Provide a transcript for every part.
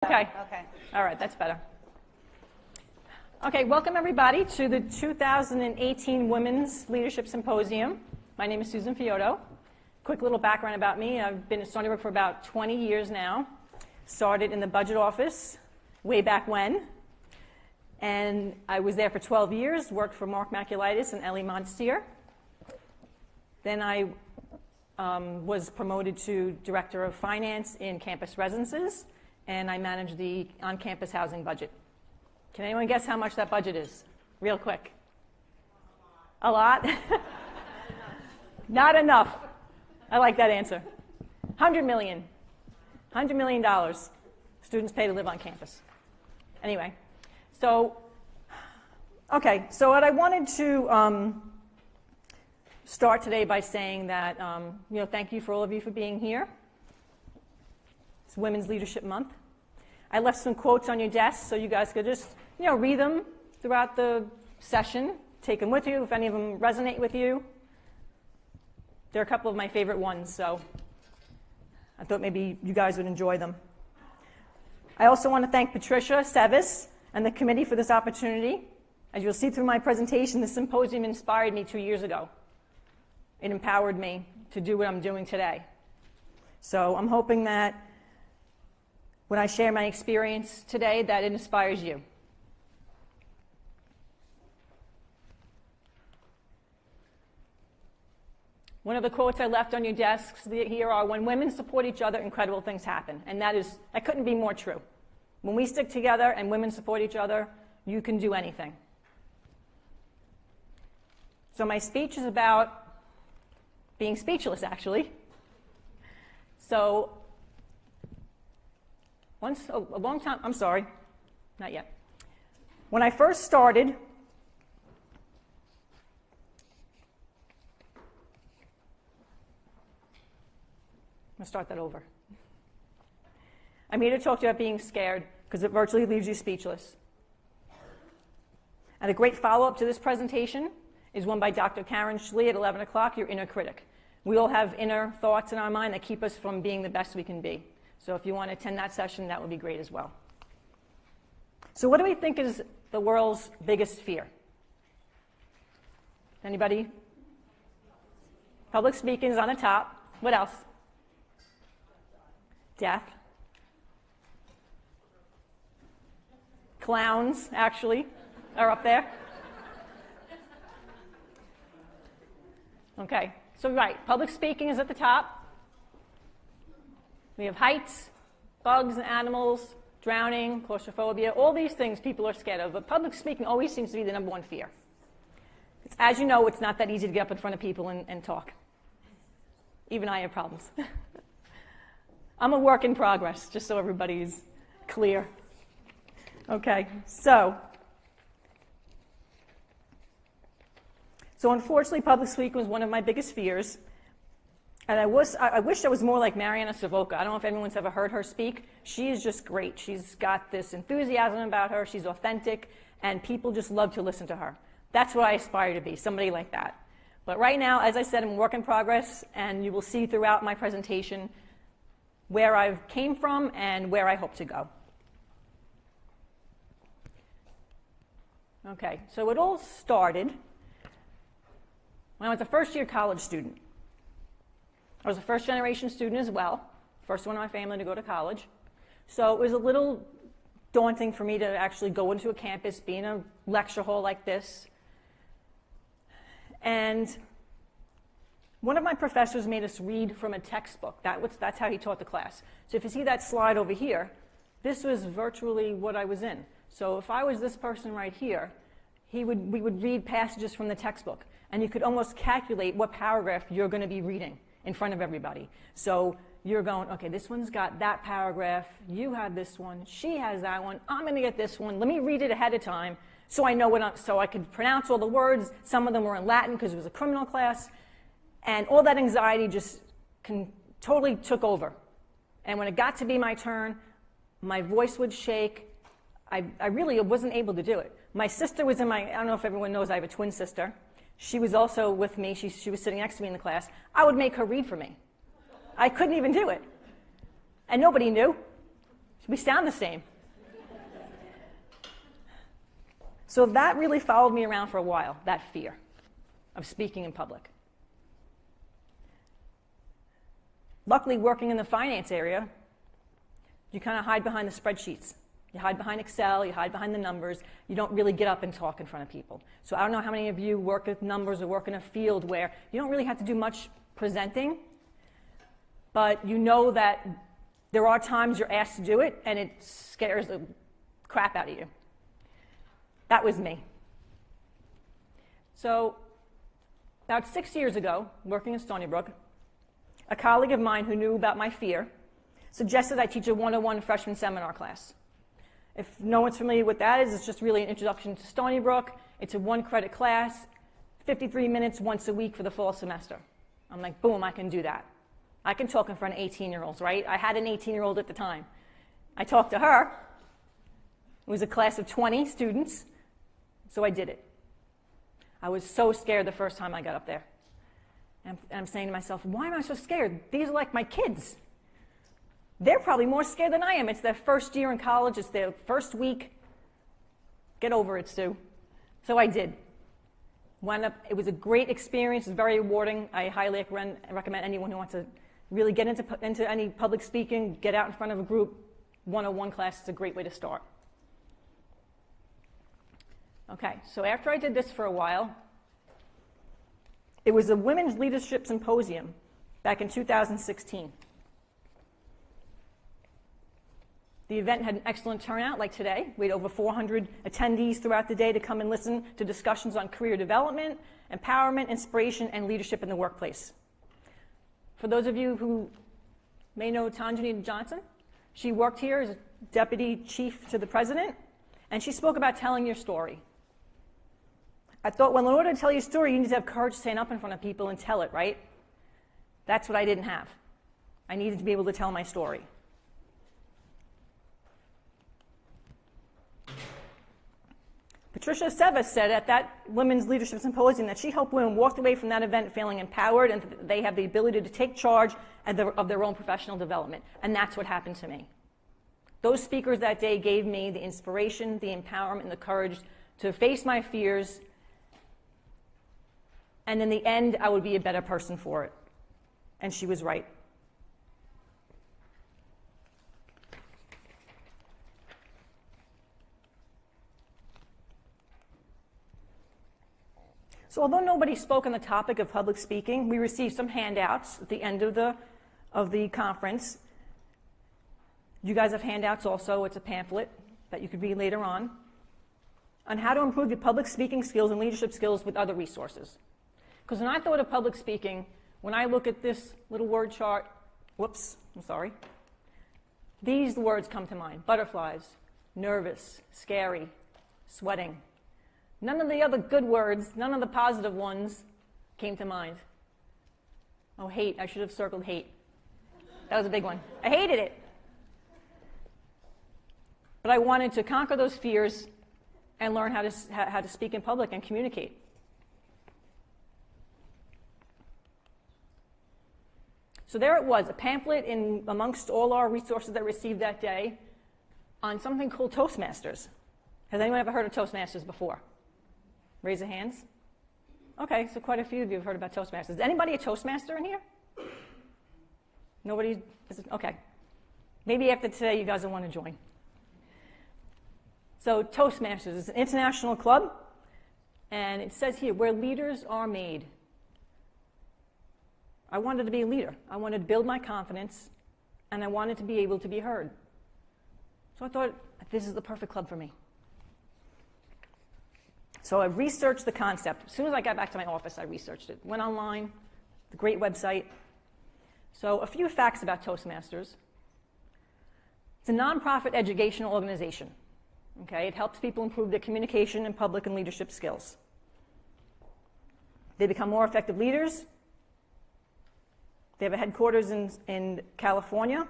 Okay. All right, that's better. Okay, welcome everybody to the 2018 Women's Leadership Symposium. My name is Susan Fioto. Quick little background about me. I've been at Stony Brook for about 20 years now. Started in the budget office way back when. And I was there for 12 years, worked for Mark Maculitis and Ellie Monstier. Then I was promoted to Director of Finance in Campus Residences, and I manage the on-campus housing budget. Can anyone guess how much that budget is? Real quick. A lot? Not enough. I like that answer. $100 million. $100 million students pay to live on campus. Anyway, so what I wanted to start today by saying that, thank you for all of you for being here. It's Women's Leadership Month. I left some quotes on your desks so you guys could just, read them throughout the session. Take them with you if any of them resonate with you. They're a couple of my favorite ones, so I thought maybe you guys would enjoy them. I also want to thank Patricia Seitz and the committee for this opportunity. As you'll see through my presentation, the symposium inspired me 2 years ago. It empowered me to do what I'm doing today. So I'm hoping that when I share my experience today, that it inspires you. One of the quotes I left on your desks here are, when women support each other, incredible things happen. And that couldn't be more true. When we stick together and women support each other, you can do anything. So my speech is about being speechless, actually. So a long time, I'm sorry, not yet. When I first started, I'm going to start that over. I'm here to talk to you about being scared because it virtually leaves you speechless. And a great follow-up to this presentation is one by Dr. Karen Schlee at 11 o'clock, Your Inner Critic. We all have inner thoughts in our mind that keep us from being the best we can be. So if you want to attend that session, that would be great as well. So what do we think is the world's biggest fear? Anybody? Public speaking is on the top. What else? Death. Clowns, actually, are up there. Okay, so right, public speaking is at the top. We have heights, bugs and animals, drowning, claustrophobia, all these things people are scared of, but public speaking always seems to be the number one fear. As you know, it's not that easy to get up in front of people and talk. Even I have problems. I'm a work in progress, just so everybody's clear. Okay, so unfortunately, public speaking was one of my biggest fears. And I wish I was more like Mariana Savoca. I don't know if anyone's ever heard her speak. She is just great. She's got this enthusiasm about her. She's authentic, and people just love to listen to her. That's what I aspire to be, somebody like that. But right now, as I said, I'm a work in progress, and you will see throughout my presentation where I came from and where I hope to go. Okay, so it all started when I was a first-year college student. I was a first-generation student as well, first one in my family to go to college. So it was a little daunting for me to actually go into a campus, be in a lecture hall like this. And one of my professors made us read from a textbook. That's how he taught the class. So if you see that slide over here, this was virtually what I was in. So if I was this person right here, we would read passages from the textbook. And you could almost calculate what paragraph you're going to be reading in front of everybody. So you're going, okay, this one's got that paragraph, you have this one, she has that one, I'm going to get this one, let me read it ahead of time so I know so I could pronounce all the words. Some of them were in Latin because it was a criminal class. And all that anxiety just totally took over. And when it got to be my turn, my voice would shake. I really wasn't able to do it. My sister was I don't know if everyone knows I have a twin sister. She was also with me. She was sitting next to me in the class. I would make her read for me. I couldn't even do it. And nobody knew. We sound the same. So that really followed me around for a while, that fear of speaking in public. Luckily, working in the finance area, you kind of hide behind the spreadsheets. You hide behind Excel, you hide behind the numbers. You don't really get up and talk in front of people. So I don't know how many of you work with numbers or work in a field where you don't really have to do much presenting, but you know that there are times you're asked to do it and it scares the crap out of you. That was me. So about 6 years ago, working in Stony Brook, a colleague of mine who knew about my fear suggested I teach a 101 freshman seminar class. If no one's familiar with that, it's just really an introduction to Stony Brook. It's a 1-credit class, 53 minutes once a week for the fall semester. I'm like, boom, I can do that. I can talk in front of 18-year-olds, right? I had an 18-year-old at the time. I talked to her. It was a class of 20 students, so I did it. I was so scared the first time I got up there. And I'm saying to myself, why am I so scared? These are like my kids. They're probably more scared than I am. It's their first year in college. It's their first week. Get over it, Sue. So I did. It was a great experience. It's very rewarding. I highly recommend anyone who wants to really get into any public speaking, get out in front of a group. 101 class is a great way to start. Okay, so after I did this for a while, it was a Women's Leadership Symposium back in 2016. The event had an excellent turnout, like today. We had over 400 attendees throughout the day to come and listen to discussions on career development, empowerment, inspiration, and leadership in the workplace. For those of you who may know Tanjanita Johnson, she worked here as deputy chief to the president, and she spoke about telling your story. I thought, well, in order to tell your story, you need to have courage to stand up in front of people and tell it, right? That's what I didn't have. I needed to be able to tell my story. Patricia Seitz said at that Women's Leadership Symposium that she helped women walk away from that event feeling empowered and they have the ability to take charge of their own professional development. And that's what happened to me. Those speakers that day gave me the inspiration, the empowerment, and the courage to face my fears. And in the end, I would be a better person for it. And she was right. So although nobody spoke on the topic of public speaking, we received some handouts at the end of the conference. You guys have handouts also. It's a pamphlet that you could read later on how to improve your public speaking skills and leadership skills with other resources. Because when I thought of public speaking, when I look at this little word chart, these words come to mind. Butterflies, nervous, scary, sweating. None of the other good words, none of the positive ones came to mind. Oh, hate. I should have circled hate. That was a big one. I hated it. But I wanted to conquer those fears and learn how to speak in public and communicate. So there it was, a pamphlet in amongst all our resources that we received that day on something called Toastmasters. Has anyone ever heard of Toastmasters before? Raise your hands. Okay, so quite a few of you have heard about Toastmasters. Is anybody a Toastmaster in here? Nobody? Okay. Maybe after today you guys will want to join. So Toastmasters is an international club, and it says here, where leaders are made. I wanted to be a leader. I wanted to build my confidence, and I wanted to be able to be heard. So I thought, this is the perfect club for me. So I researched the concept. As soon as I got back to my office, I researched it. Went online, the great website. So a few facts about Toastmasters. It's a nonprofit educational organization. Okay, it helps people improve their communication and public and leadership skills. They become more effective leaders. They have a headquarters in California.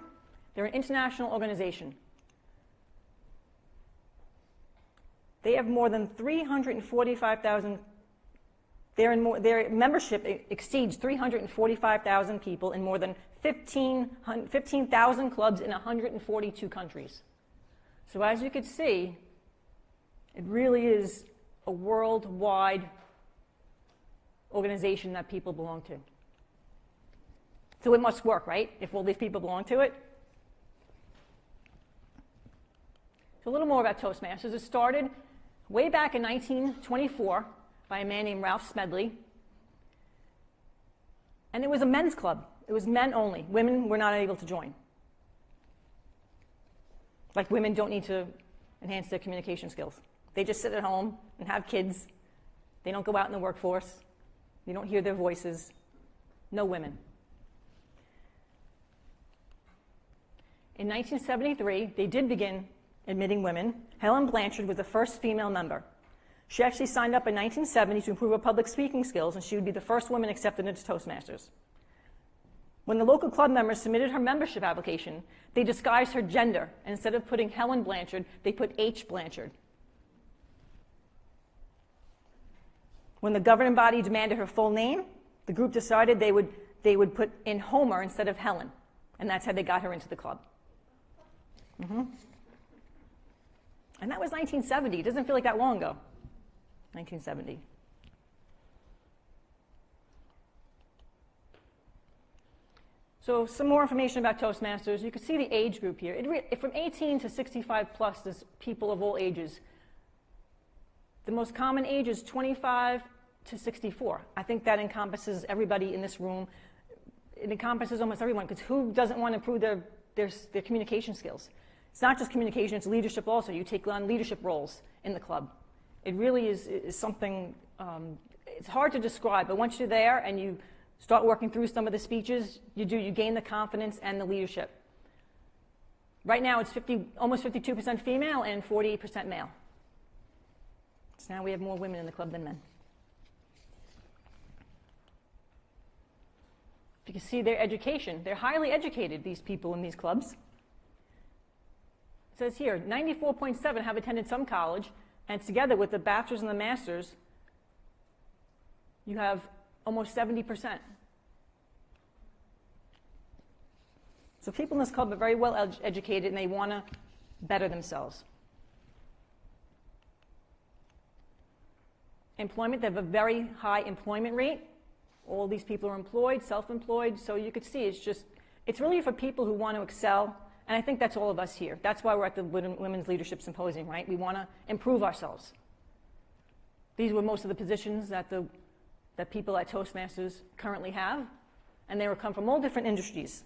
They're an international organization. They have more than 345,000. Their membership exceeds 345,000 people in more than 15,000 clubs in 142 countries. So as you can see, it really is a worldwide organization that people belong to. So it must work, right? If all these people belong to it. So a little more about Toastmasters. It started way back in 1924 by a man named Ralph Smedley. And it was a men's club. It was men only. Women were not able to join. Like women don't need to enhance their communication skills. They just sit at home and have kids. They don't go out in the workforce. You don't hear their voices. No women. In 1973, they did begin admitting women. Helen Blanchard was the first female member. She actually signed up in 1970 to improve her public speaking skills, and she would be the first woman accepted into Toastmasters. When the local club members submitted her membership application, they disguised her gender, and instead of putting Helen Blanchard, they put H. Blanchard. When the governing body demanded her full name, the group decided they would put in Homer instead of Helen, and that's how they got her into the club. And that was 1970. It doesn't feel like that long ago. 1970. So some more information about Toastmasters. You can see the age group here. From 18 to 65 plus, there's people of all ages. The most common age is 25 to 64. I think that encompasses everybody in this room. It encompasses almost everyone, because who doesn't want to improve their communication skills? It's not just communication, it's leadership also. You take on leadership roles in the club. It really is something, it's hard to describe, but once you're there and you start working through some of the speeches, you gain the confidence and the leadership. Right now it's almost 52% female and 48% male. So now we have more women in the club than men. You can see their education. They're highly educated, these people in these clubs. It says here, 94.7 have attended some college, and together with the bachelor's and the master's, you have almost 70%. So people in this club are very well educated, and they want to better themselves. Employment, they have a very high employment rate. All these people are employed, self-employed, so you could see it's really for people who want to excel, and I think that's all of us here. That's why we're at the Women's Leadership Symposium, right? We want to improve ourselves. These were most of the positions that people at Toastmasters currently have, and they come from all different industries.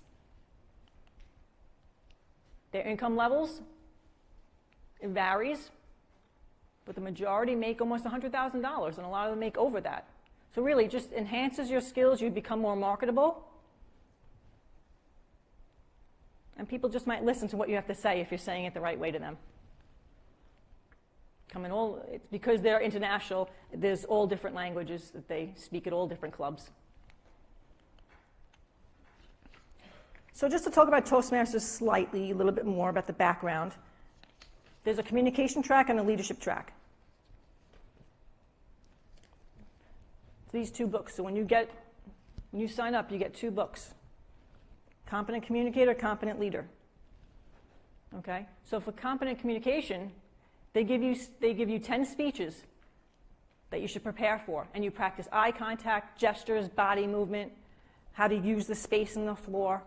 Their income levels, it varies, but the majority make almost $100,000, and a lot of them make over that. So really, it just enhances your skills. You become more marketable. And people just might listen to what you have to say if you're saying it the right way to them. Because they're international, there's all different languages that they speak at all different clubs. So just to talk about Toastmasters slightly, a little bit more about the background. There's a communication track and a leadership track. These two books. So when you sign up, you get two books. Competent Communicator, Competent Leader. Okay? So for Competent Communication, they give you 10 speeches that you should prepare for, and you practice eye contact, gestures, body movement, how to use the space in the floor,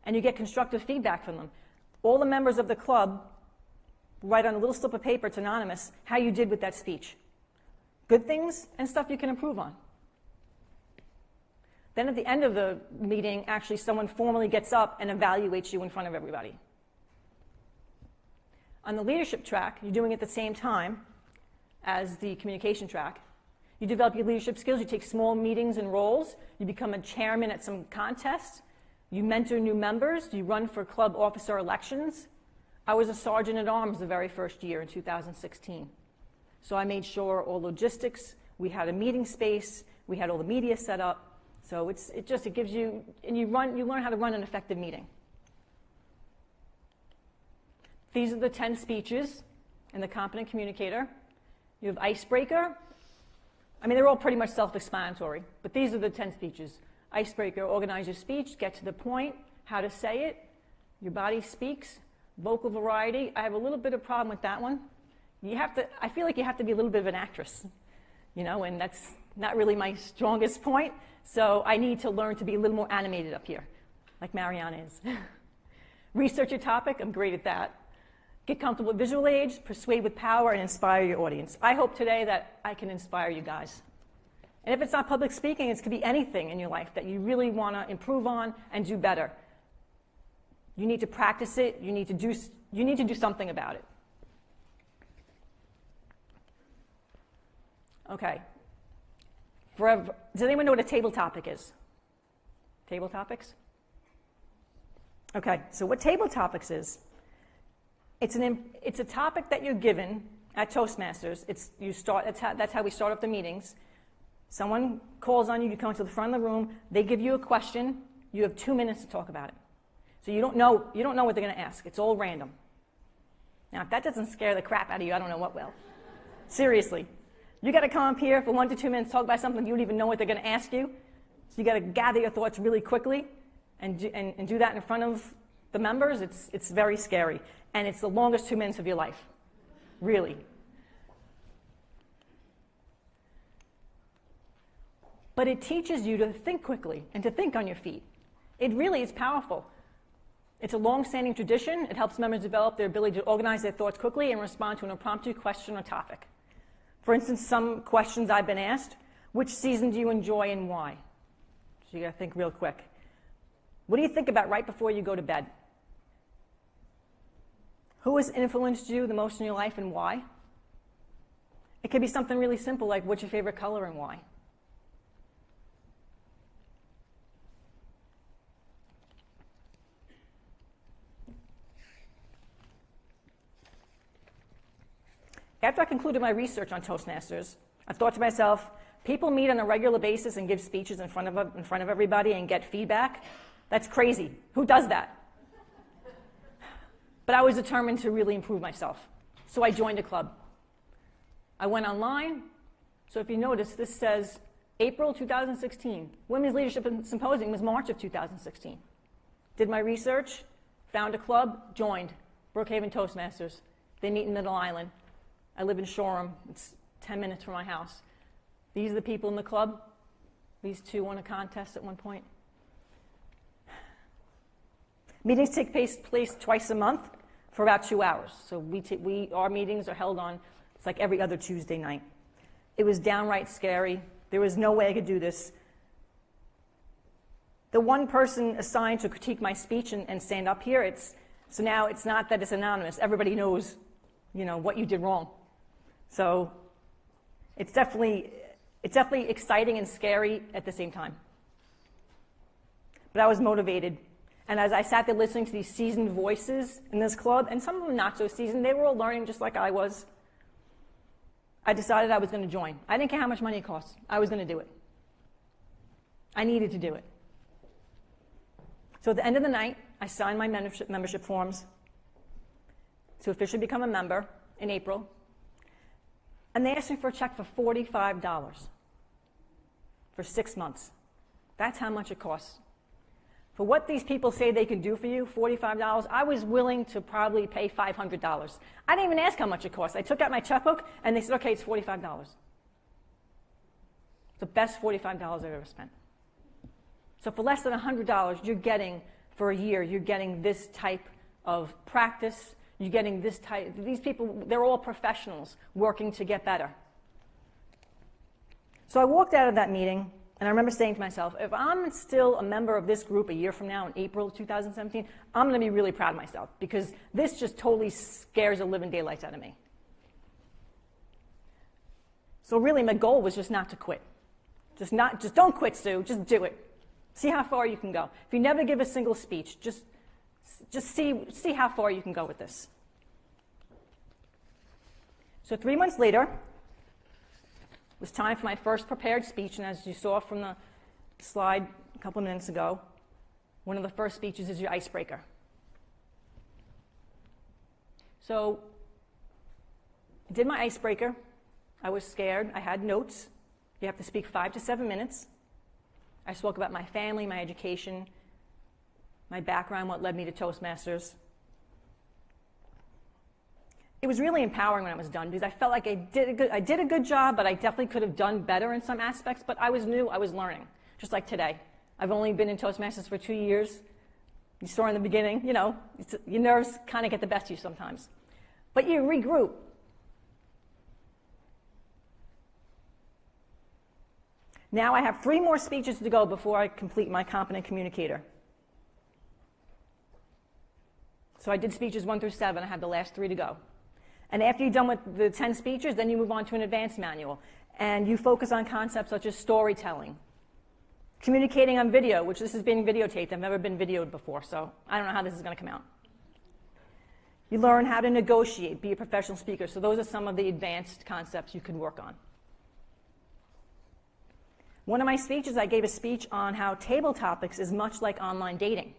and you get constructive feedback from them. All the members of the club write on a little slip of paper, it's anonymous, how you did with that speech. Good things and stuff you can improve on. Then at the end of the meeting, actually someone formally gets up and evaluates you in front of everybody. On the leadership track, you're doing it at the same time as the communication track. You develop your leadership skills, you take small meetings and roles, you become a chairman at some contests, you mentor new members, you run for club officer elections. I was a sergeant at arms the very first year in 2016. So I made sure all logistics, we had a meeting space, we had all the media set up. So it gives you, and you learn how to run an effective meeting. These are the 10 speeches in the Competent Communicator. You have Icebreaker. I mean, they're all pretty much self-explanatory, but these are the 10 speeches. Icebreaker, organize your speech, get to the point, how to say it, your body speaks, Vocal variety, I have a little bit of problem with that one. I feel like you have to be a little bit of an actress, and that's not really my strongest point. So I need to learn to be a little more animated up here, like Marianne is. Research your topic, I'm great at that. Get comfortable with visual aids, persuade with power, and inspire your audience. I hope today that I can inspire you guys. And if it's not public speaking, it could be anything in your life that you really want to improve on and do better. You need to practice it. You need to do something about it. Okay. Does anyone know what a table topic is? Table topics? Okay, so what table topics is, it's a topic that you're given at Toastmasters. That's how we start off the meetings. Someone calls on you, you come to the front of the room, they give you a question, you have 2 minutes to talk about it. So you don't know what they're going to ask. It's all random. Now, if that doesn't scare the crap out of you, I don't know what will. Seriously. You got to come up here for 1 to 2 minutes, talk about something you don't even know what they're going to ask you. So you got to gather your thoughts really quickly and do that in front of the members. It's very scary. And it's the longest 2 minutes of your life. Really. But it teaches you to think quickly and to think on your feet. It really is powerful. It's a long-standing tradition. It helps members develop their ability to organize their thoughts quickly and respond to an impromptu question or topic. For instance, some questions I've been asked: which season do you enjoy and why? So you got to think real quick. What do you think about right before you go to bed? Who has influenced you the most in your life and why? It could be something really simple like, what's your favorite color and why? After I concluded my research on Toastmasters, I thought to myself, people meet on a regular basis and give speeches in front of everybody and get feedback. That's crazy. Who does that? But I was determined to really improve myself. So I joined a club. I went online. So if you notice, this says April 2016. Women's Leadership Symposium was March of 2016. Did my research, found a club, joined. Brookhaven Toastmasters. They meet in Middle Island. I live in Shoreham. It's 10 minutes from my house. These are the people in the club. These two won a contest at one point. Meetings take place twice a month for about 2 hours. So our meetings are held on, it's like every other Tuesday night. It was downright scary. There was no way I could do this. The one person assigned to critique my speech and stand up here, so now it's not that it's anonymous. Everybody knows, what you did wrong. So it's definitely exciting and scary at the same time. But I was motivated. And as I sat there listening to these seasoned voices in this club, and some of them not so seasoned, they were all learning just like I was, I decided I was going to join. I didn't care how much money it cost. I was going to do it. I needed to do it. So at the end of the night, I signed my membership forms to officially become a member in April. And they asked me for a check for $45 for 6 months. That's how much it costs. For what these people say they can do for you, $45, I was willing to probably pay $500. I didn't even ask how much it cost. I took out my checkbook, and they said, okay, it's $45. It's the best $45 I've ever spent. So for less than $100, you're getting, for a year, you're getting this type of practice. You're getting this type, these people, they're all professionals working to get better. So I walked out of that meeting, and I remember saying to myself, if I'm still a member of this group a year from now in April 2017, I'm going to be really proud of myself, because this just totally scares the living daylights out of me. So really, my goal was just not to quit. Just don't quit, Sue. Just do it. See how far you can go. If you never give a single speech, just see how far you can go with this. So 3 months later, it was time for my first prepared speech, and as you saw from the slide a couple of minutes ago, one of the first speeches is your icebreaker. So I did my icebreaker. I was scared. I had notes. You have to speak 5 to 7 minutes. I spoke about my family, my education, my background, what led me to Toastmasters. it was really empowering when I was done because I felt like I did a good job, but I definitely could have done better in some aspects, but I was new, I was learning, just like today. I've only been in Toastmasters for 2 years. You saw in the beginning, you know, your nerves kind of get the best of you sometimes. But you regroup. Now I have 3 more speeches to go before I complete my competent communicator. So I did speeches 1 through 7. I have the last 3 to go. And after you're done with the 10 speeches, then you move on to an advanced manual. And you focus on concepts such as storytelling, communicating on video, which this is being videotaped. I've never been videoed before, so I don't know how this is going to come out. You learn how to negotiate, be a professional speaker. So those are some of the advanced concepts you can work on. One of my speeches, I gave a speech on how table topics is much like online dating,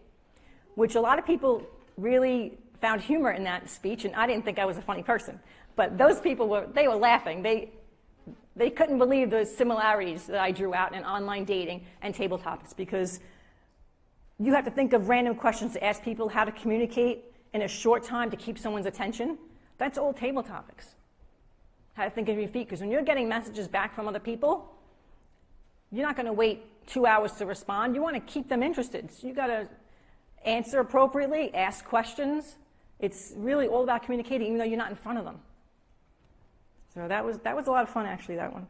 which a lot of people really found humor in that speech, and I didn't think I was a funny person. But those people were laughing. They couldn't believe the similarities that I drew out in online dating and table topics, because you have to think of random questions to ask people, how to communicate in a short time to keep someone's attention. That's all table topics. How to think of your feet, because when you're getting messages back from other people, you're not going to wait 2 hours to respond. You want to keep them interested. So you got to answer appropriately, ask questions. It's really all about communicating, even though you're not in front of them. So that was a lot of fun, actually, that one.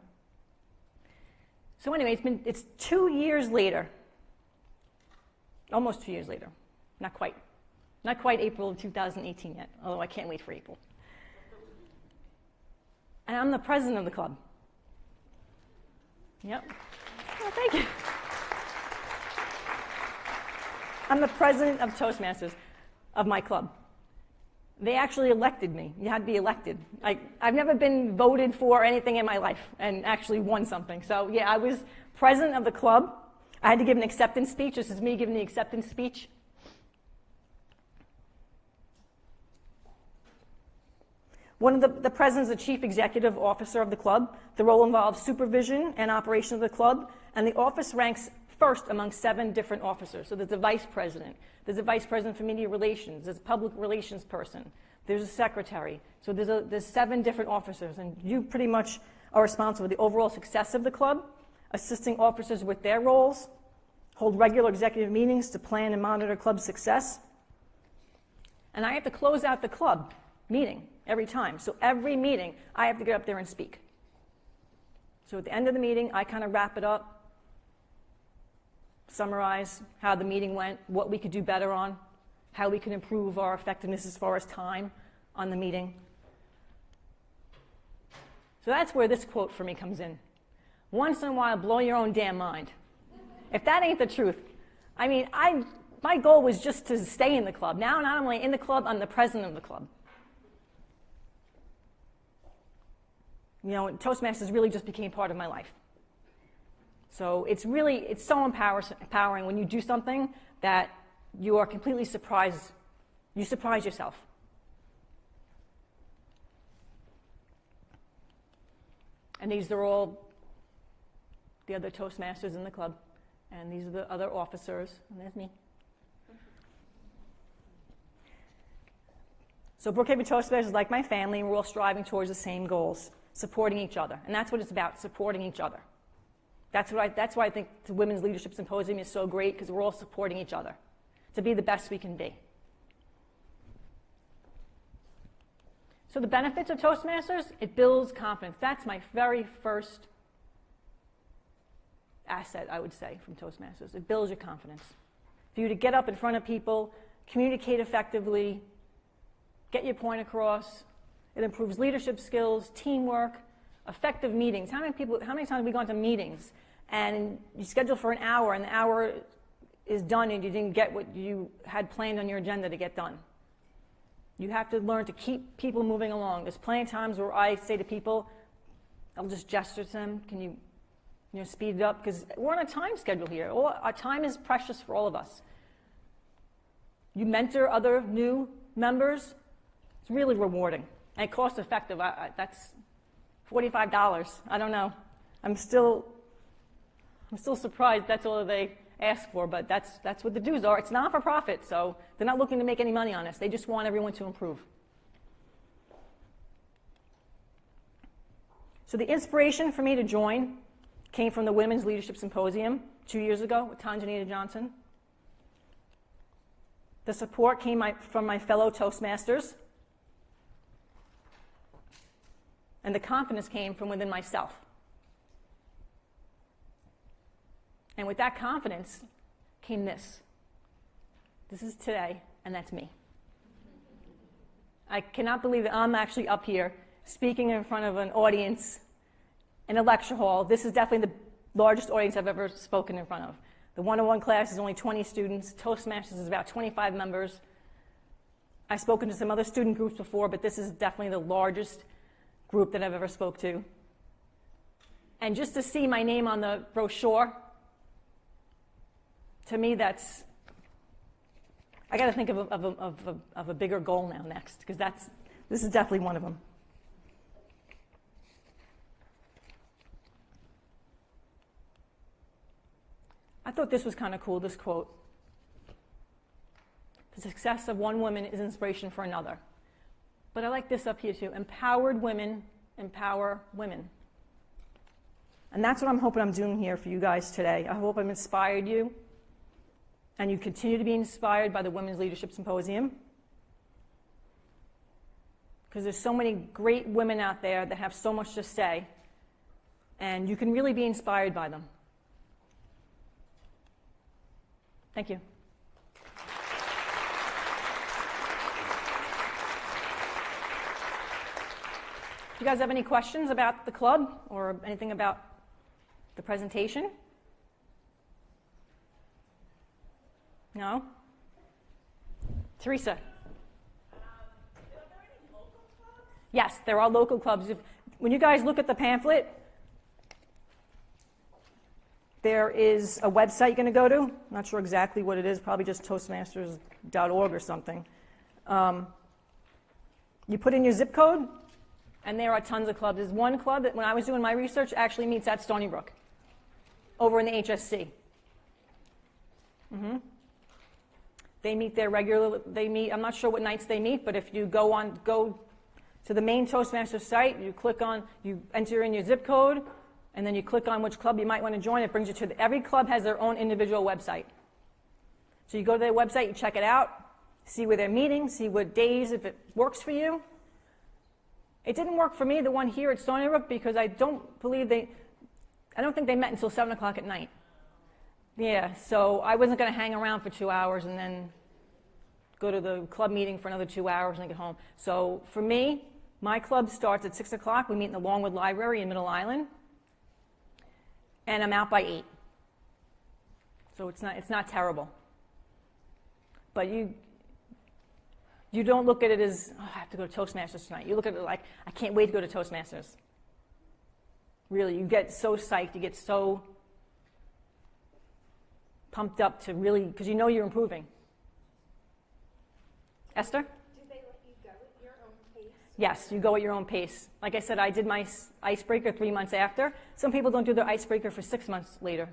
So anyway, it's 2 years later, almost 2 years later, not quite April of 2018 yet, although I can't wait for April. And I'm the president of the club. Yep. Oh, thank you. I'm the president of Toastmasters, of my club. They actually elected me. You had to be elected. I've never been voted for anything in my life and actually won something. So yeah, I was president of the club. I had to give an acceptance speech. This is me giving the acceptance speech. One of the president is the chief executive officer of the club. The role involves supervision and operation of the club, and the office ranks first among 7 different officers. So there's a vice president. There's a vice president for media relations. There's a public relations person. There's a secretary. So there's 7 different officers, and you pretty much are responsible for the overall success of the club, assisting officers with their roles, hold regular executive meetings to plan and monitor club success. And I have to close out the club meeting every time. So every meeting, I have to get up there and speak. So at the end of the meeting, I kind of wrap it up, summarize how the meeting went, what we could do better on, how we can improve our effectiveness as far as time on the meeting. So that's where this quote for me comes in. Once in a while, blow your own damn mind. If that ain't the truth, I mean, my goal was just to stay in the club. Now, not only in the club, I'm the president of the club. You know, Toastmasters really just became part of my life. So it's so empowering when you do something that you are completely surprised. You surprise yourself. And these are all the other Toastmasters in the club. And these are the other officers. And there's me. So Brookhaven Toastmasters is like my family, and we're all striving towards the same goals, supporting each other. And that's what it's about, supporting each other. That's why I think the Women's Leadership Symposium is so great, because we're all supporting each other to be the best we can be. So the benefits of Toastmasters, it builds confidence. That's my very first asset, I would say, from Toastmasters. It builds your confidence. For you to get up in front of people, communicate effectively, get your point across. It improves leadership skills, teamwork, effective meetings. How many times have we gone to meetings and you schedule for an hour and the hour is done and you didn't get what you had planned on your agenda to get done? You have to learn to keep people moving along. There's plenty of times where I say to people, I'll just gesture to them, can you speed it up? Because we're on a time schedule here. Our time is precious for all of us. You mentor other new members, it's really rewarding. And cost effective, that's $45. I don't know. I'm still surprised that's all they ask for, but that's what the dues are. It's not for profit, so they're not looking to make any money on us. They just want everyone to improve. So the inspiration for me to join came from the Women's Leadership Symposium 2 years ago with Tanjanita Johnson. The support came from my fellow Toastmasters. And the confidence came from within myself. And with that confidence came this. This is today, and that's me. I cannot believe that I'm actually up here speaking in front of an audience in a lecture hall. This is definitely the largest audience I've ever spoken in front of. The one-on-one class is only 20 students. Toastmasters is about 25 members. I've spoken to some other student groups before, but this is definitely the largest group that I've ever spoke to. And just to see my name on the brochure, to me that's, I got to think of a bigger goal now next, because this is definitely one of them. I thought this was kind of cool, this quote. The success of one woman is inspiration for another. But I like this up here too. Empowered women empower women. And that's what I'm hoping I'm doing here for you guys today. I hope I've inspired you. And you continue to be inspired by the Women's Leadership Symposium. Because there's so many great women out there that have so much to say. And you can really be inspired by them. Thank you. Do you guys have any questions about the club or anything about the presentation? No? Teresa? Are there any local clubs? Yes, there are local clubs. When you guys look at the pamphlet, there is a website you're going to go to. I'm not sure exactly what it is, probably just toastmasters.org or something. You put in your zip code, and there are tons of clubs. There's one club that, when I was doing my research, actually meets at Stony Brook, over in the HSC. They meet there regularly. I'm not sure what nights they meet, but if you go to the main Toastmasters site, you enter in your zip code, and then you click on which club you might want to join. It brings you to every club has their own individual website. So you go to their website, you check it out, see where they're meeting, see what days, if it works for you. It didn't work for me, the one here at Stony Brook, because I don't think they met until 7 o'clock at night. Yeah, so I wasn't going to hang around for 2 hours and then go to the club meeting for another 2 hours and get home. So for me, my club starts at 6 o'clock. We meet in the Longwood Library in Middle Island. And I'm out by 8. So it's not terrible. But you don't look at it as, oh, I have to go to Toastmasters tonight. You look at it like, I can't wait to go to Toastmasters. Really, you get so psyched, you get so pumped up to really, because you know you're improving. Esther? Do they let you go at your own pace? Yes, you go at your own pace. Like I said, I did my icebreaker 3 months after. Some people don't do their icebreaker for 6 months later,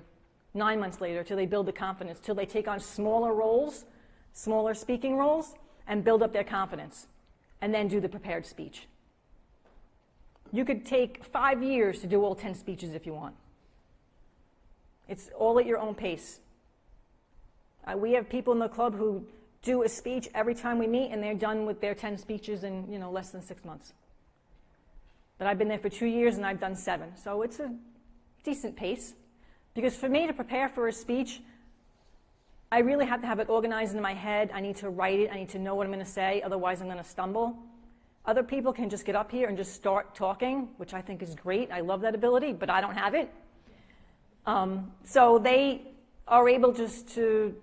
9 months later, till they build the confidence, till they take on smaller roles, smaller speaking roles, and build up their confidence, and then do the prepared speech. You could take 5 years to do all 10 speeches if you want. It's all at your own pace. We have people in the club who do a speech every time we meet, and they're done with their 10 speeches in less than 6 months. But I've been there for 2 years, and I've done 7. So it's a decent pace. Because for me to prepare for a speech, I really have to have it organized in my head. I need to write it. I need to know what I'm going to say. Otherwise, I'm going to stumble. Other people can just get up here and just start talking, which I think is great. I love that ability, but I don't have it. So they are able just to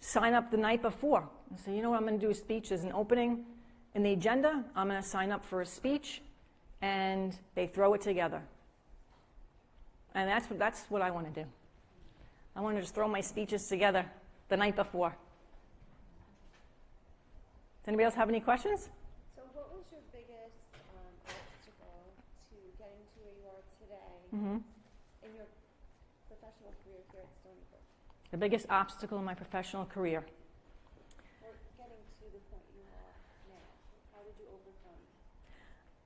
sign up the night before and say, you know what, I'm going to do a speech as an opening in the agenda. I'm going to sign up for a speech, and they throw it together. And that's what I want to do. I want to just throw my speeches together the night before. Does anybody else have any questions? So what was your biggest obstacle to getting to where you are today in your professional career here at Stony Brook? The biggest obstacle in my professional career. Or getting to the point you are now. How did you overcome?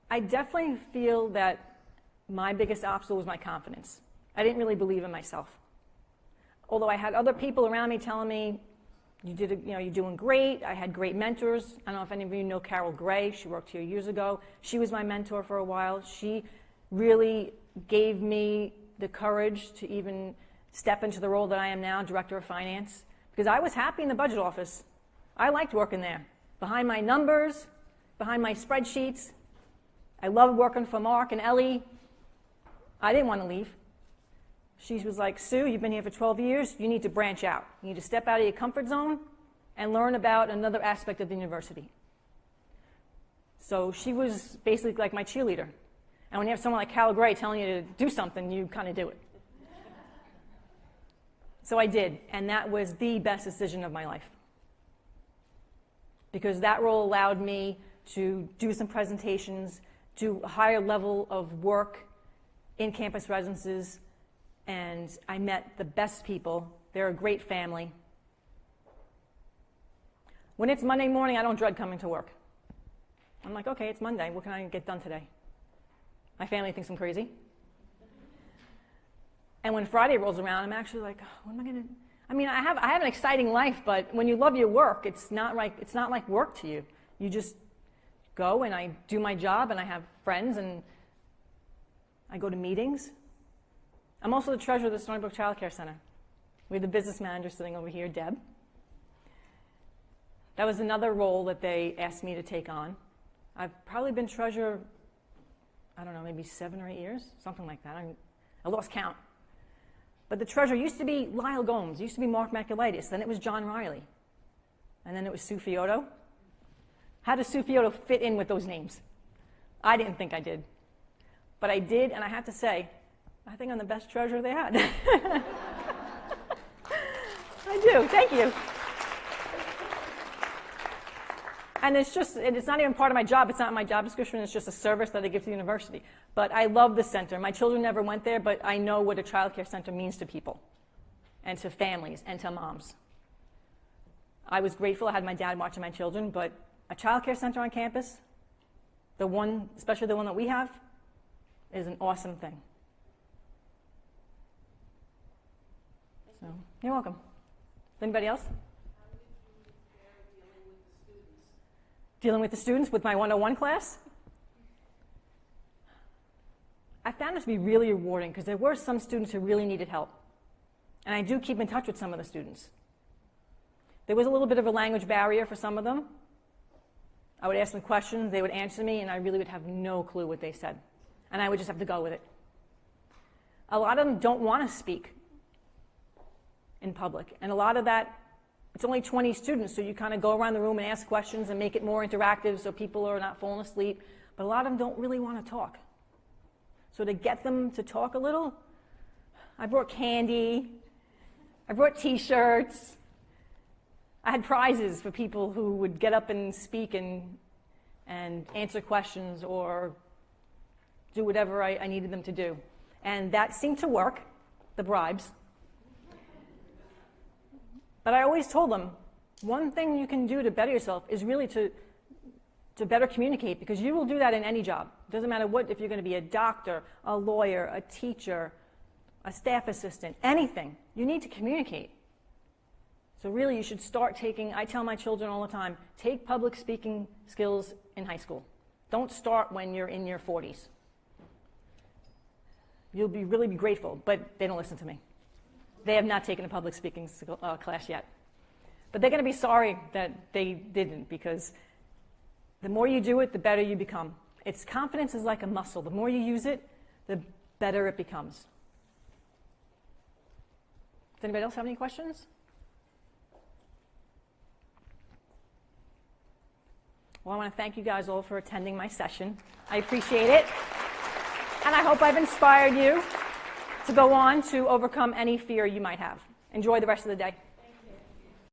I definitely feel that my biggest obstacle was my confidence. I didn't really believe in myself. Although I had other people around me telling me, you're doing great. I had great mentors. I don't know if any of you know Carol Gray. She worked here years ago. She was my mentor for a while. She really gave me the courage to even step into the role that I am now, Director of Finance, because I was happy in the budget office. I liked working there. Behind my numbers, behind my spreadsheets. I loved working for Mark and Ellie. I didn't want to leave. She was like, Sue, you've been here for 12 years. You need to branch out. You need to step out of your comfort zone and learn about another aspect of the university. So she was basically like my cheerleader. And when you have someone like Carol Gray telling you to do something, you kind of do it. So I did, and that was the best decision of my life. Because that role allowed me to do some presentations, do a higher level of work in campus residences, and I met the best people. They're a great family. When it's Monday morning, I don't dread coming to work. I'm like, okay, it's Monday. What can I get done today? My family thinks I'm crazy. And when Friday rolls around, I'm actually like, oh, what am I going to... I mean, I have an exciting life, but when you love your work, it's not like work to you. You just go, and I do my job, and I have friends, and I go to meetings. I'm also the treasurer of the Stony Brook Child Care Center. We have the business manager sitting over here, Deb. That was another role that they asked me to take on. I've probably been treasurer, I don't know, maybe 7 or 8 years, something like that. I lost count. But the treasurer used to be Lyle Gomes, used to be Mark Maculitis, then it was John Riley, and then it was Sue Fioto. How does Sue Fioto fit in with those names? I didn't think I did. But I did, and I have to say, I think I'm the best treasurer they had. I do, thank you. And it's not even part of my job. It's not my job description. It's just a service that I give to the university. But I love the center. My children never went there, but I know what a child care center means to people and to families and to moms. I was grateful I had my dad watching my children, but a child care center on campus, the one, especially the one that we have, is an awesome thing. So, you're welcome. Anybody else? Dealing with the students with my 101 class? I found it to be really rewarding because there were some students who really needed help. And I do keep in touch with some of the students. There was a little bit of a language barrier for some of them. I would ask them questions, they would answer me, and I really would have no clue what they said. And I would just have to go with it. A lot of them don't want to speak in public. And a lot of that, it's only 20 students, so you kind of go around the room and ask questions and make it more interactive so people are not falling asleep. But a lot of them don't really want to talk. So to get them to talk a little, I brought candy, I brought T-shirts. I had prizes for people who would get up and speak and answer questions or do whatever I needed them to do. And that seemed to work, the bribes. But I always told them, one thing you can do to better yourself is really to better communicate, because you will do that in any job. It doesn't matter what, if you're going to be a doctor, a lawyer, a teacher, a staff assistant, anything. You need to communicate. So really you should start taking, I tell my children all the time, take public speaking skills in high school. Don't start when you're in your 40s. You'll really be grateful, but they don't listen to me. They have not taken a public speaking class yet. But they're going to be sorry that they didn't, because the more you do it, the better you become. Confidence is like a muscle. The more you use it, the better it becomes. Does anybody else have any questions? Well, I want to thank you guys all for attending my session. I appreciate it. And I hope I've inspired you to go on to overcome any fear you might have. Enjoy the rest of the day.